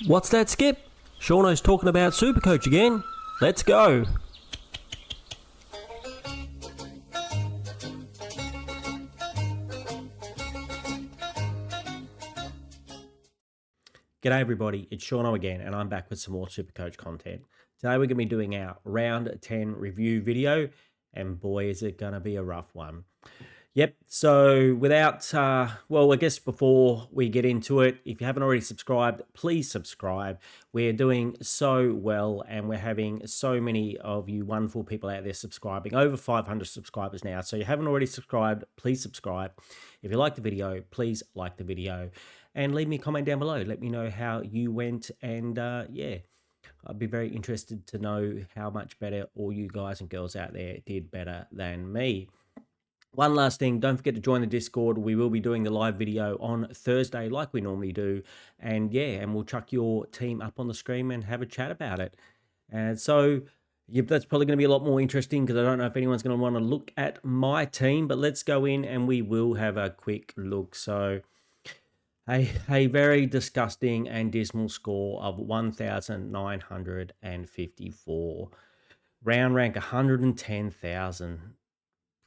What's that, Skip? Shauno's talking about Supercoach again. Let's go. G'day everybody, it's Shauno again and I'm back with some more Supercoach content. Today we're going to be doing our round 10 review video and boy is it going to be a rough one. Yep, so without, I guess before we get into it, if you haven't already subscribed, please subscribe. We're doing so well and we're having so many of you wonderful people out there subscribing, over 500 subscribers now. So if you haven't already subscribed, please subscribe. If you like the video, please like the video and leave me a comment down below. Let me know how you went and I'd be very interested to know how much better all you guys and girls out there did better than me. One last thing, don't forget to join the Discord. We will be doing the live video on Thursday like we normally do. And we'll chuck your team up on the screen and have a chat about it. And so that's probably going to be a lot more interesting because I don't know if anyone's going to want to look at my team. But let's go in and we will have a quick look. So a very disgusting and dismal score of 1,954. Round rank 110,000.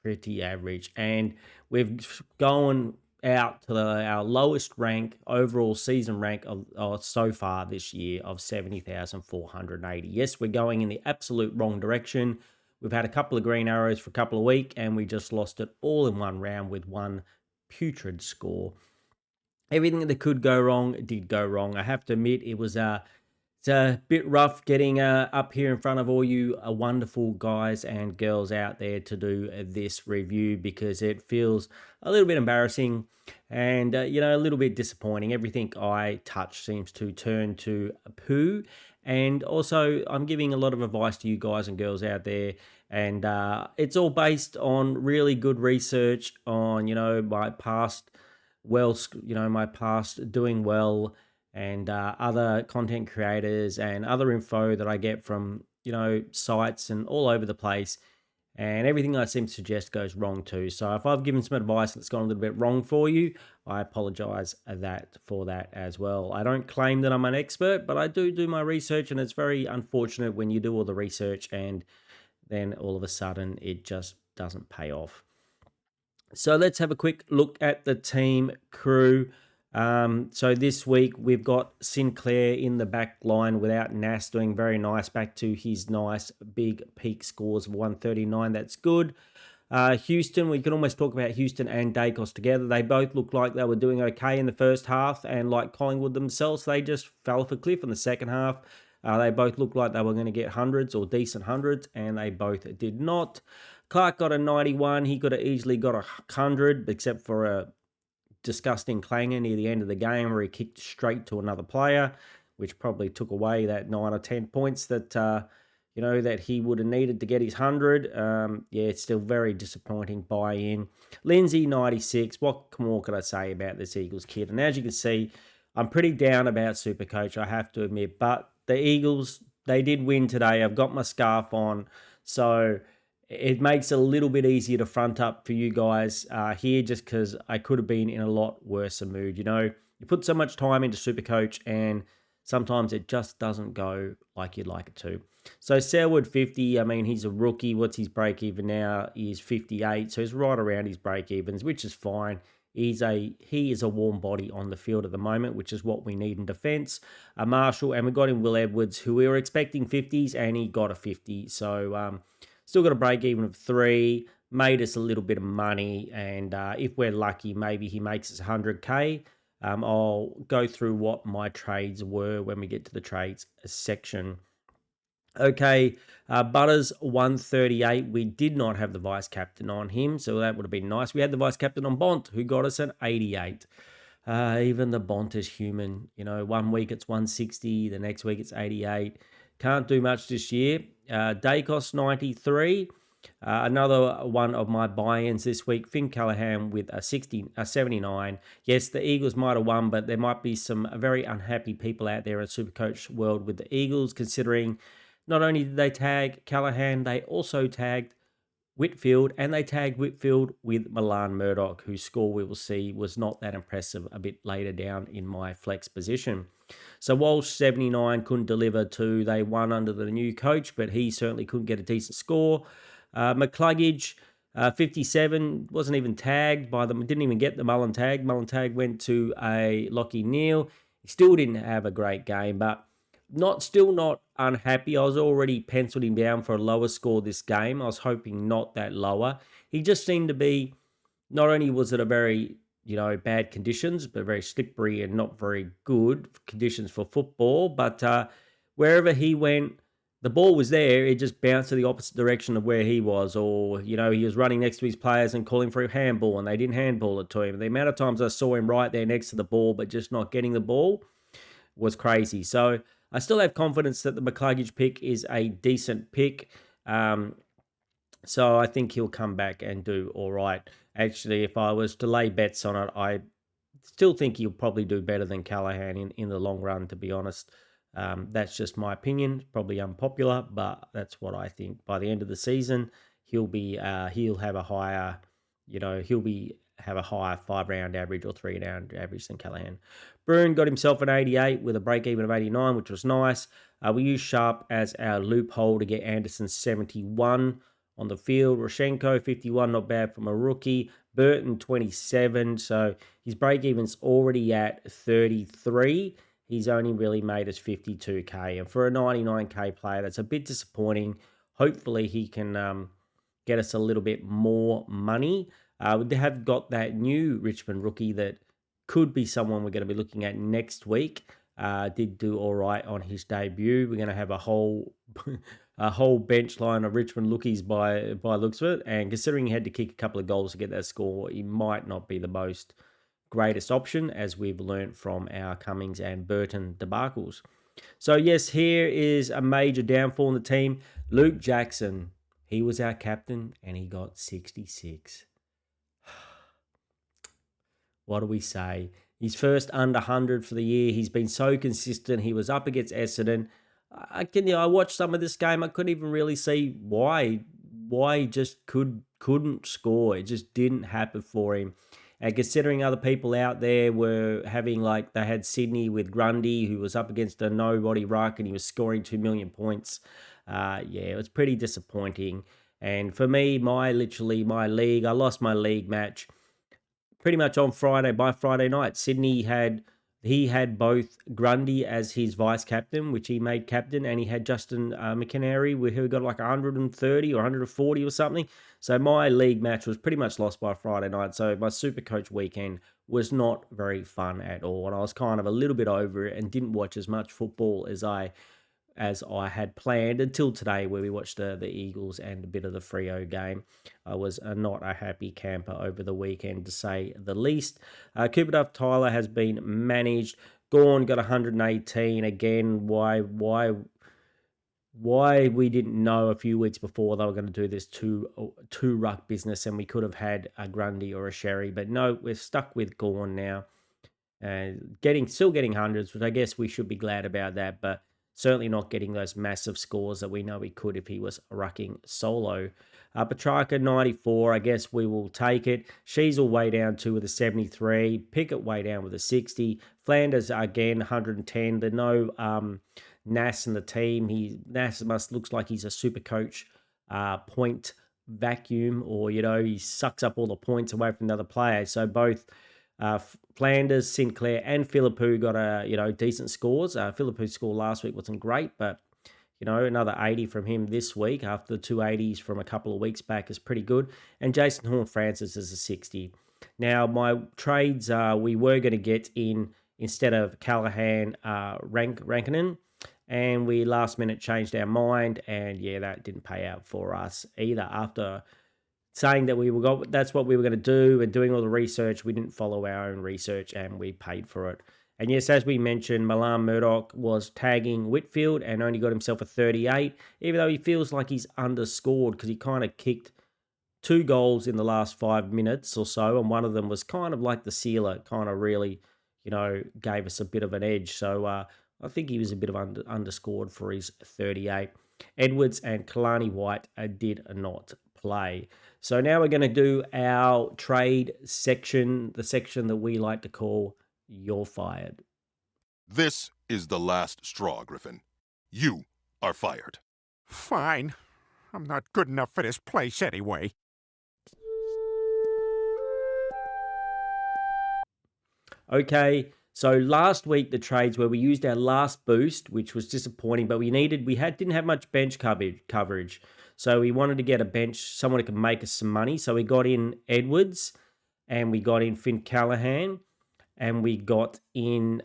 Pretty average, and we've gone out to our lowest rank overall season rank of so far this year of 70,480. Yes, we're going in the absolute wrong direction. We've had a couple of green arrows for a couple of weeks and we just lost it all in one round with one putrid score. Everything that could go wrong did go wrong. I have to admit it's a bit rough getting up here in front of all you wonderful guys and girls out there to do this review because it feels a little bit embarrassing and, a little bit disappointing. Everything I touch seems to turn to poo. And also, I'm giving a lot of advice to you guys and girls out there. And it's all based on really good research on, my past doing well, and other content creators and other info that I get from, sites and all over the place. And everything I seem to suggest goes wrong too. So if I've given some advice that's gone a little bit wrong for you, I apologize for that as well. I don't claim that I'm an expert, but I do my research, and it's very unfortunate when you do all the research and then all of a sudden it just doesn't pay off. So let's have a quick look at the team crew. So this week we've got Sinclair in the back line without Nas doing very nice, back to his nice big peak scores of 139. That's good. Houston, we can almost talk about Houston and Dacos together. They both looked like they were doing okay in the first half, and like Collingwood themselves, they just fell off a cliff in the second half. They both looked like they were going to get hundreds or decent hundreds, and they both did not. Clark got a 91. He could have easily got 100, except for a disgusting clanger near the end of the game where he kicked straight to another player, which probably took away that 9 or 10 points that that he would have needed to get his 100. It's still very disappointing buy-in. Lindsay 96. What more could I say about this Eagles kid? And as you can see, I'm pretty down about Supercoach, I have to admit, but the Eagles, they did win today. I've got my scarf on, so it makes it a little bit easier to front up for you guys here, just because I could have been in a lot worse a mood. You put so much time into Supercoach and sometimes it just doesn't go like you'd like it to. So Selwood 50, he's a rookie. What's his break even now? He is 58, so he's right around his break evens, which is fine. He is a warm body on the field at the moment, which is what we need in defence. Marshall, and we got in Will Edwards, who we were expecting 50s, and he got a 50. So still got a break even of 3, made us a little bit of money, and if we're lucky, maybe he makes us 100k. I'll go through what my trades were when we get to the trades section. Okay, Butters 138. We did not have the vice captain on him, so that would have been nice. We had the vice captain on Bont, who got us an 88. Even the Bont is human. 1 week it's 160, the next week it's 88. Can't do much this year. Dacos 93. Another one of my buy-ins this week, Finn Callahan with a 79. Yes, the Eagles might have won, but there might be some very unhappy people out there in Supercoach world with the Eagles, considering not only did they tag Callahan, they also tagged Whitfield, and they tagged Whitfield with Milan Murdoch, whose score we will see was not that impressive a bit later down in my flex position. So Walsh 79 couldn't deliver two. They won under the new coach, but he certainly couldn't get a decent score. McCluggage 57 wasn't even tagged by them. Didn't even get the Mullen tag. Mullen tag went to a Lockie Neal. He still didn't have a great game, but still not unhappy. I was already penciled him down for a lower score this game. I was hoping not that lower. He just seemed to be, not only was it a very, bad conditions, but very slippery and not very good conditions for football, but wherever he went, the ball was there. It just bounced to the opposite direction of where he was, or, he was running next to his players and calling for a handball and they didn't handball it to him. The amount of times I saw him right there next to the ball, but just not getting the ball was crazy. So I still have confidence that the McCluggage pick is a decent pick. So I think he'll come back and do all right. Actually, if I was to lay bets on it, I still think he'll probably do better than Callahan in the long run, to be honest. That's just my opinion. Probably unpopular, but that's what I think. By the end of the season, he'll have a higher, have a higher 5-round average or 3-round average than Callahan. Bruin got himself an 88 with a break even of 89, which was nice. We used Sharp as our loophole to get Anderson 71 on the field. Roshenko 51, not bad from a rookie. Burton 27, so his break even's already at 33. He's only really made us 52k, and for a 99k player, that's a bit disappointing. Hopefully, he can get us a little bit more money. We have got that new Richmond rookie that could be someone we're going to be looking at next week. Did do all right on his debut. We're going to have a whole bench line of Richmond lookies by looks of it. And considering he had to kick a couple of goals to get that score, he might not be the most greatest option, as we've learnt from our Cummings and Burton debacles. So yes, here is a major downfall in the team. Luke Jackson, he was our captain and he got 66. What do we say? His first under 100 for the year. He's been so consistent. He was up against Essendon. I watched some of this game. I couldn't even really see why he just couldn't score. It just didn't happen for him. And considering other people out there were having, they had Sydney with Grundy, who was up against a nobody ruck, and he was scoring 2 million points. It was pretty disappointing. And for me, my league, I lost my league match pretty much on Friday. By Friday night, Sydney had both Grundy as his vice captain, which he made captain, and he had Justin McInerney, who got 130 or 140 or something. So my league match was pretty much lost by Friday night. So my Supercoach weekend was not very fun at all, and I was kind of a little bit over it and didn't watch as much football as I had planned until today, where we watched the Eagles and a bit of the Freo game. I was not a happy camper over the weekend, to say the least. Cooper Duff Tyler has been managed. Gawn got 118 again. Why we didn't know a few weeks before they were going to do this two ruck business, and we could have had a Grundy or a Sherry, but no, we're stuck with Gawn now. Still getting hundreds, which I guess we should be glad about that, but certainly not getting those massive scores that we know he could if he was rucking solo. Petrarca 94, I guess we will take it. Sheasel way down to with a 73. Pickett way down with a 60. Flanders again 110. There's no Nas in the team. Nas looks like he's a super coach point vacuum, or he sucks up all the points away from the other players. So both Flanders, Sinclair, and Philippou got decent scores. Philippou's score last week wasn't great, but another 80 from him this week after the 280s from a couple of weeks back is pretty good. And Jason Horne-Francis is a 60. Now my trades we were going to get in instead of Callahan, Rankinen, and we last minute changed our mind, and that didn't pay out for us either. After saying that that's what we were going to do and doing all the research, we didn't follow our own research and we paid for it. And yes, as we mentioned, Milan Murdoch was tagging Whitfield and only got himself a 38, even though he feels like he's underscored because he kind of kicked 2 goals in the last 5 minutes or so, and one of them was kind of like the sealer, kind of really, gave us a bit of an edge. So I think he was a bit of underscored for his 38. Edwards and Kalani White did not play. So now we're going to do our trade section, the section that we like to call You're Fired. This is the last straw, Griffin. You are fired. Fine. I'm not good enough for this place anyway. Okay, so last week the trades where we used our last boost, which was disappointing, but didn't have much bench coverage. So we wanted to get a bench, someone who could make us some money. So we got in Edwards, and we got in Finn Callahan, and we got in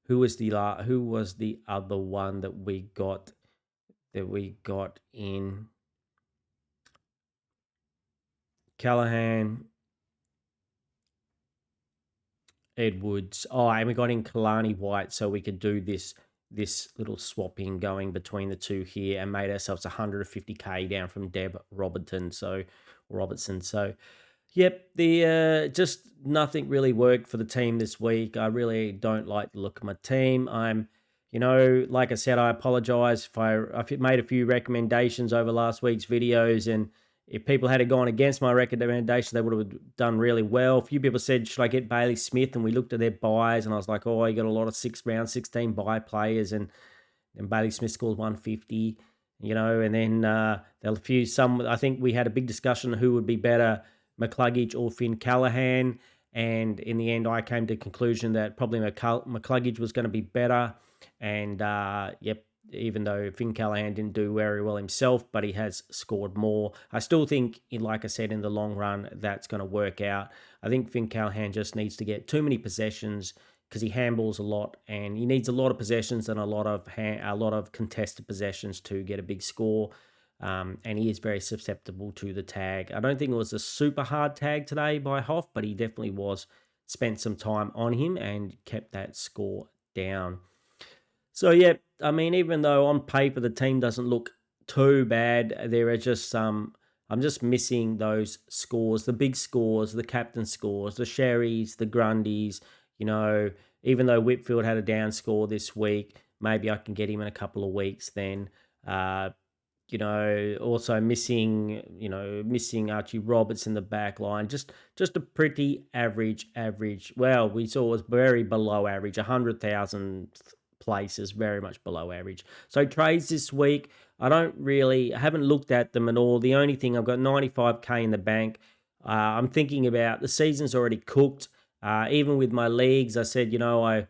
who was the other one that we got in Callahan, Edwards. Oh, and we got in Kalani White, so we could do this little swapping going between the two here, and made ourselves 150k down from Deb Robertson. So yep, the just nothing really worked for the team this week. I really don't like the look of my team. Like I said, I apologize if I've made a few recommendations over last week's videos, and if people had gone against my recommendation, they would have done really well. A few people said, should I get Bailey Smith? And we looked at their buys, and I was like, oh, you got a lot of round 16 buy players, and Bailey Smith scored 150, and then there were I think we had a big discussion who would be better, McCluggage or Finn Callahan. And in the end, I came to the conclusion that probably McCluggage was going to be better. And even though Finn Callahan didn't do very well himself, but he has scored more. I still think, like I said, in the long run, that's going to work out. I think Finn Callahan just needs to get too many possessions because he handballs a lot, and he needs a lot of possessions and a lot of contested possessions to get a big score. And he is very susceptible to the tag. I don't think it was a super hard tag today by Hoff, but he definitely spent some time on him and kept that score down. So, yeah, I mean, even though on paper the team doesn't look too bad, there are just some, I'm just missing those scores, the big scores, the captain scores, the Sherrys, the Grundys, even though Whitfield had a down score this week, maybe I can get him in a couple of weeks then. Also missing Archie Roberts in the back line. Just a pretty average. Well, we saw it was very below average, 100,000 places, very much below average. So trades this week, I haven't looked at them at all. The only thing, I've got 95k in the bank. I'm thinking about the season's already cooked. Even with my leagues, I said, I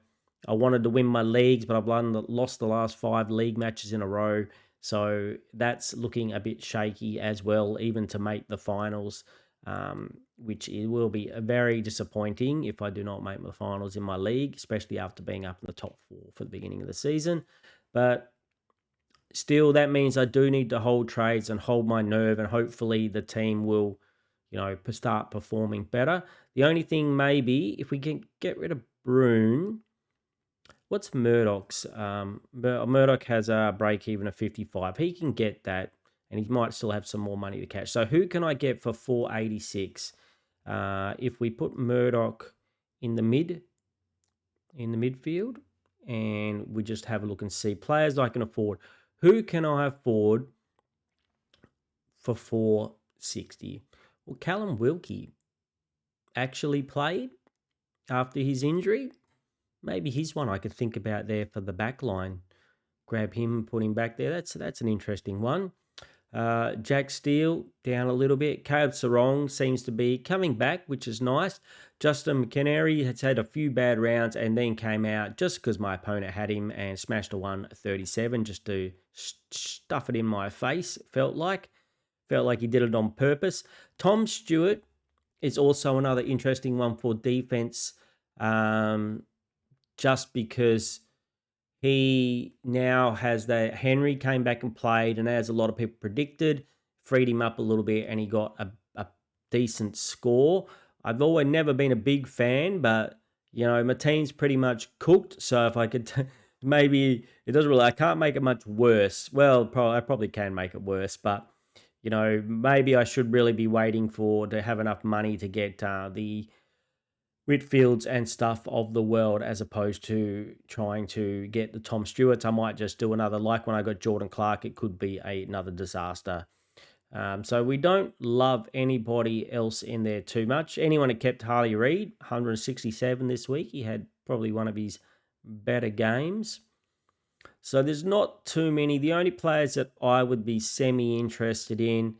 wanted to win my leagues, but I've lost the last 5 league matches in a row. So that's looking a bit shaky as well, even to make the finals, which it will be very disappointing if I do not make the finals in my league, especially after being up in the top 4 for the beginning of the season. But still, that means I do need to hold trades and hold my nerve, and hopefully the team will, start performing better. The only thing maybe, if we can get rid of Brune. What's Murdoch's? Murdoch has a break even of 55. He can get that, and he might still have some more money to cash. So who can I get for 486? If we put Murdoch in the midfield, and we just have a look and see players I can afford. Who can I afford for 460? Well, Callum Wilkie actually played after his injury. Maybe he's one I could think about there for the back line. Grab him, put him back there. That's an interesting one. Jack Steele down a little bit. Caleb Sarong seems to be coming back, which is nice. Justin McInerney has had a few bad rounds and then came out just because my opponent had him and smashed a 137 just to stuff it in my face, felt like he did it on purpose. Tom Stewart is also another interesting one for defense. Just because he now has Henry came back and played, and as a lot of people predicted, freed him up a little bit, and he got a decent score. I've always never been a big fan, but my team's pretty much cooked. So if I could, maybe it doesn't really. I can't make it much worse. Well, I probably can make it worse, but maybe I should really be waiting to have enough money to get the Whitfields and stuff of the world, as opposed to trying to get the Tom Stewarts. I might just do another, like when I got Jordan Clark, it could be another disaster. So we don't love anybody else in there too much. Anyone that kept Harley Reid, 167 this week. He had probably one of his better games. So there's not too many. The only players that I would be semi-interested in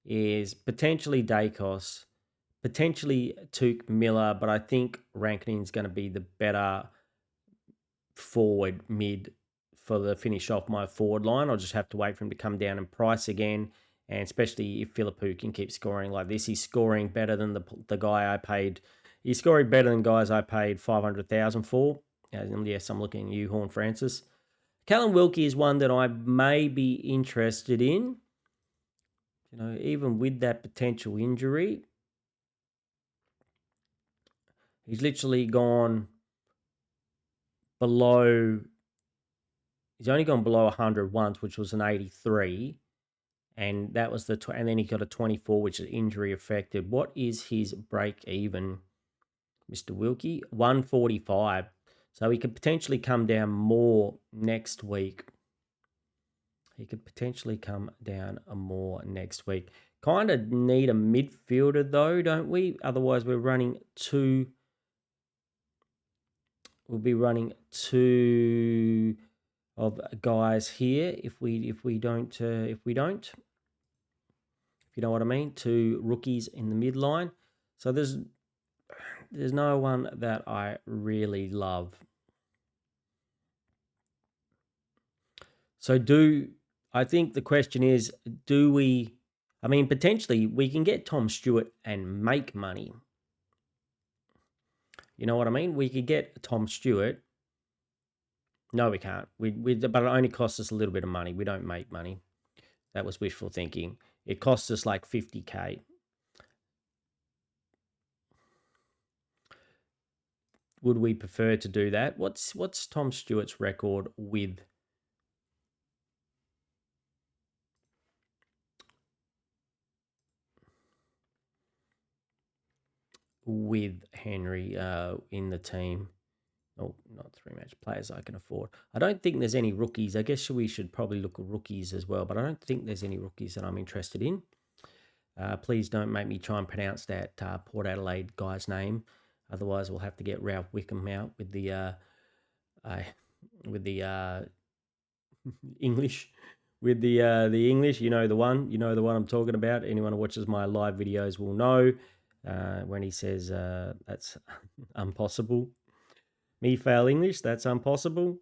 is potentially Dacos, potentially Tuke Miller, but I think Rankin's going to be the better forward mid for the finish off my forward line. I'll just have to wait for him to come down in price again. And especially if Philippou can keep scoring like this, he's scoring better than the guy I paid. He's scoring better than guys I paid 500,000 for. Yes, I'm looking at you, Horn Francis. Callum Wilkie is one that I may be interested in. Even with that potential injury, he's literally gone below. He's only gone below 100 once, which was an 83. And that was and then he got a 24, which is injury affected. What is his break even, Mr. Wilkie? 145. So he could potentially come down more next week. Kind of need a midfielder though, don't we? Otherwise, we're running two. We'll be running two of guys here if we don't. If you know what I mean, two rookies in the midline. So there's no one that I really love. So I think the question is, potentially we can get Tom Stewart and make money. You know what I mean? We could get Tom Stewart. No, we can't. But it only costs us a little bit of money. We don't make money. That was wishful thinking. It costs us like 50K. Would we prefer to do that? What's Tom Stewart's record with Henry in the team? Oh, not 3-match players I can afford. I don't think there's any rookies. I guess we should probably look at rookies as well, but I don't think there's any rookies that I'm interested in. Please don't make me try and pronounce that Port Adelaide guy's name. Otherwise, we'll have to get Ralph Wickham out with the English. With the English, the one I'm talking about. Anyone who watches my live videos will know when he says that's impossible. Me fail English, that's impossible.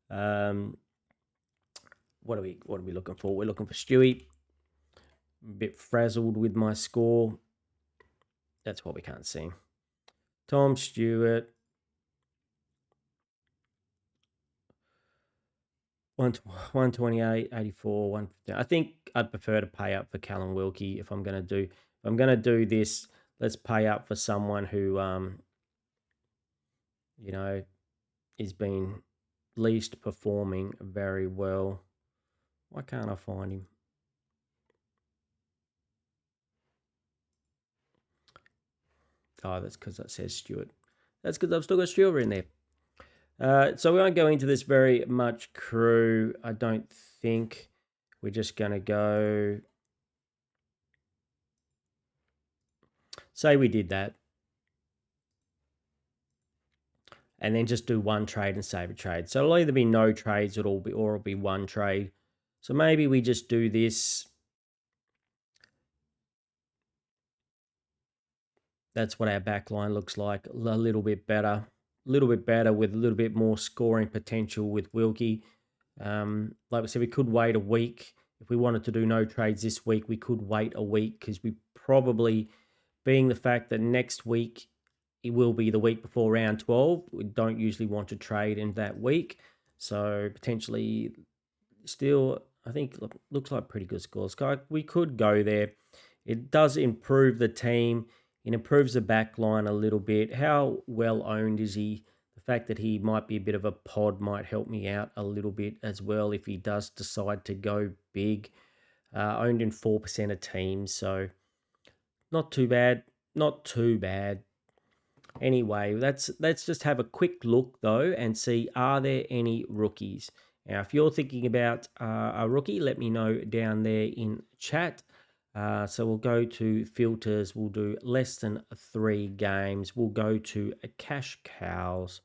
What are we looking for? We're looking for Stewie. A bit frazzled with my score. That's what we can't see. Tom Stewart. 128, 84, 150. I think I'd prefer to pay up for Callum Wilkie if I'm gonna do this. Let's pay up for someone who is been least performing very well. Why can't I find him? Oh, that's because that says Stewart. That's because I've still got Stewart in there. So we won't go into this very much, crew. I don't think. We're just going to go. Say we did that. And then just do one trade and save a trade. So it'll either be no trades or it'll be one trade. So maybe we just do this. That's what our back line looks like. A little bit better. With a little bit more scoring potential with Wilkie. Like we said, we could wait a week. If we wanted to do no trades this week, we could wait a week because we probably, being the fact that next week it will be the week before round 12, we don't usually want to trade in that week. So potentially still, I think, looks like pretty good scores. We could go there. It does improve the team. It improves the back line a little bit. How well owned is he? The fact that he might be a bit of a pod might help me out a little bit as well if he does decide to go big. Owned in 4% of teams, so not too bad. Anyway, let's just have a quick look though and see, are there any rookies? Now, if you're thinking about a rookie, let me know down there in chat. So we'll go to filters. We'll do less than 3 games. We'll go to cash cows.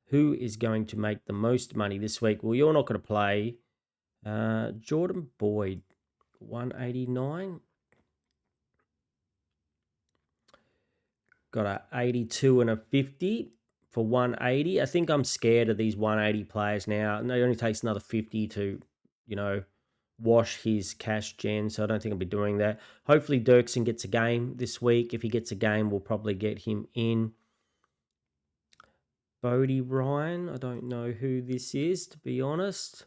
Who is going to make the most money this week? Well, you're not going to play. Jordan Boyd, 189. Got a 82 and a 50 for 180. I think I'm scared of these 180 players now. And it only takes another 50 to, wash his cash gen. So I don't think I'll be doing that. Hopefully Dirksen gets a game this week. If he gets a game, we'll probably get him in. Bodie Ryan, I don't know who this is, to be honest.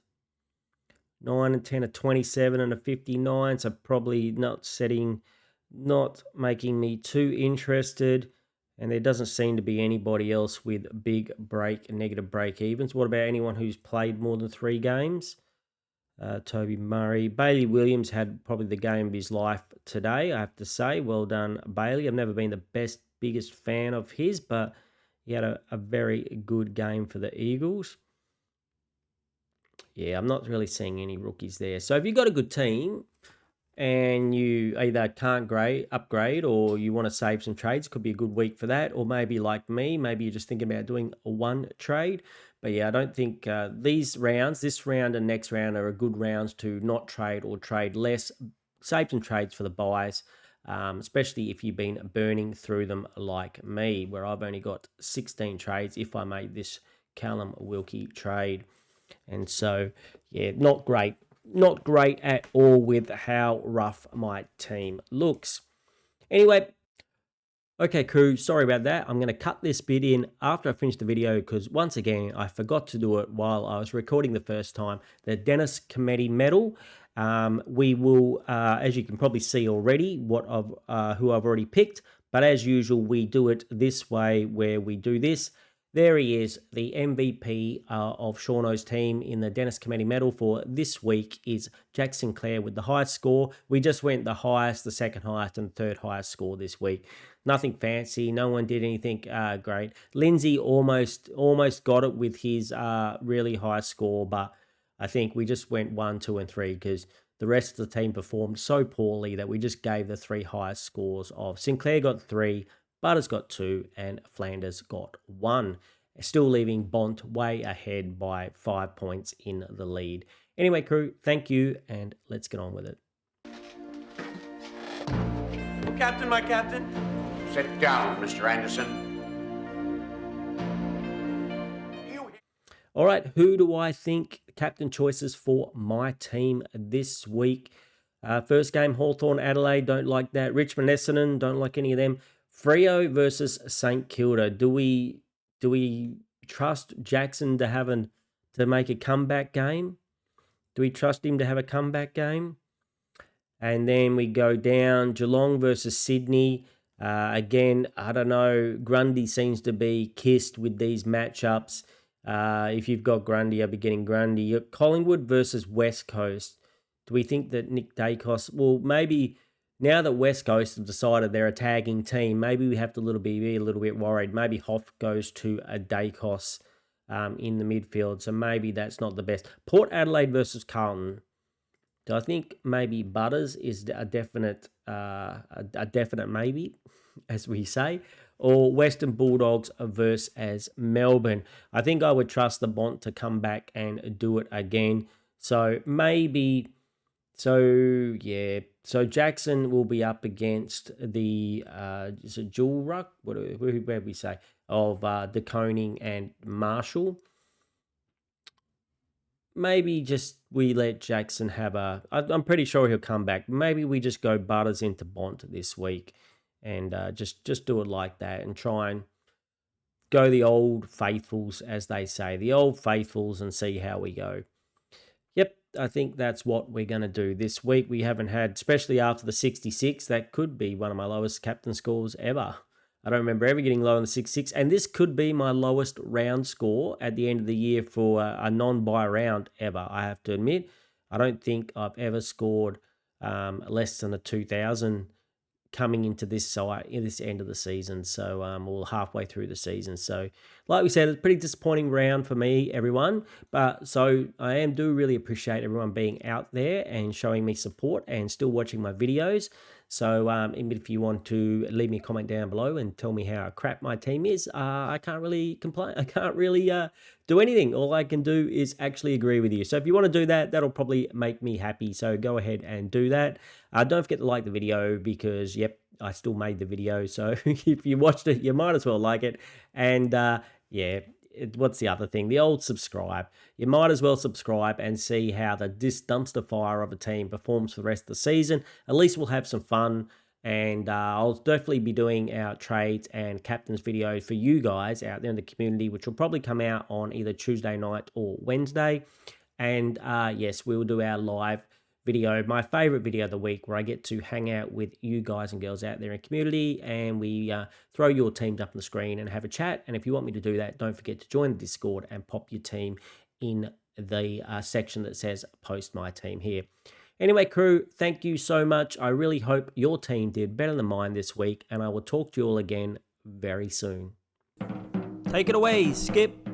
9 and 10, a 27 and a 59. So probably not making me too interested. And there doesn't seem to be anybody else with big negative break evens. What about anyone who's played more than 3 games? Toby Murray. Bailey Williams had probably the game of his life today, I have to say. Well done, Bailey. I've never been the biggest fan of his, but he had a very good game for the Eagles. Yeah, I'm not really seeing any rookies there. So if you've got a good team and you either can't upgrade or you want to save some trades, could be a good week for that. Or maybe like me, maybe you're just thinking about doing a 1 trade. But yeah, I don't think this round and next round are a good rounds to not trade or trade less. Save some trades for the buys, especially if you've been burning through them like me, where I've only got 16 trades if I made this Callum Wilkie trade. And so, yeah, not great at all with how rough my team looks. Anyway, okay, crew, sorry about that. I'm going to cut this bit in after I finish the video because, once again, I forgot to do it while I was recording the first time. The Dennis Cometti medal. We will, as you can probably see already, who I've already picked. But as usual, we do it this way, where we do this. There he is, the MVP of Shauno's team in the Dennis Cometti medal for this week is Jack Sinclair with the highest score. We just went the highest, the second highest, and the third highest score this week. Nothing fancy. No one did anything great. Lindsay almost got it with his really high score, but I think we just went 1, 2, and 3 because the rest of the team performed so poorly that we just gave the 3 highest scores of. Sinclair got 3, Butters got 2, and Flanders got 1. Still leaving Bont way ahead by 5 points in the lead. Anyway, crew, thank you, and let's get on with it. Captain, my captain. Sit down, Mr. Anderson. All right, who do I think captain choices for my team this week? First game, Hawthorn Adelaide, don't like that. Richmond Essendon, don't like any of them. Freo versus St Kilda. Do we trust Jackson to make a comeback game? Do we trust him to have a comeback game? And then we go down, Geelong versus Sydney. Again, I don't know. Grundy seems to be kissed with these matchups. If you've got Grundy, I'll be getting Grundy. Collingwood versus West Coast. Do we think that Nick Dacos... Well, maybe now that West Coast have decided they're a tagging team, maybe we have to be a little bit worried. Maybe Hoff goes to a Dacos in the midfield, so maybe that's not the best. Port Adelaide versus Carlton. Do I think maybe Butters is a definite maybe, as we say, or Western Bulldogs versus Melbourne? I think I would trust the Bont to come back and do it again. So maybe, so Jackson will be up against the is it Jewel Ruck? Where we say of De Koning and Marshall. Maybe just we let Jackson have I'm pretty sure he'll come back. Maybe we just go Butters into Bont this week and just do it like that and try and go the old faithfuls, as they say, the old faithfuls, and see how we go. Yep, I think that's what we're going to do this week. We haven't had, especially after the 66, that could be one of my lowest captain scores ever. I don't remember ever getting lower than 66, and this could be my lowest round score at the end of the year for a non-buy round ever, I have to admit. I don't think I've ever scored less than a 2,000 coming into this site in this end of the season. So we're halfway through the season. So like we said, it's a pretty disappointing round for me, everyone. But so do really appreciate everyone being out there and showing me support and still watching my videos. So even if you want to leave me a comment down below and tell me how crap my team is, I can't really complain. I can't really do anything. All I can do is actually agree with you. So if you want to do that, that'll probably make me happy. So go ahead and do that. Don't forget to like the video because, yep, I still made the video. So if you watched it, you might as well like it. And yeah, what's the other thing? The old subscribe. You might as well subscribe and see how this dumpster fire of a team performs for the rest of the season. At least we'll have some fun. And I'll definitely be doing our trades and captains videos for you guys out there in the community, which will probably come out on either Tuesday night or Wednesday. And yes, we will do our live video, my favorite video of the week, where I get to hang out with you guys and girls out there in community, and we throw your teams up on the screen and have a chat. And if you want me to do that, don't forget to join the Discord and pop your team in the section that says post my team here. Anyway, crew, thank you so much. I really hope your team did better than mine this week, and I will talk to you all again very soon. Take it away, Skip.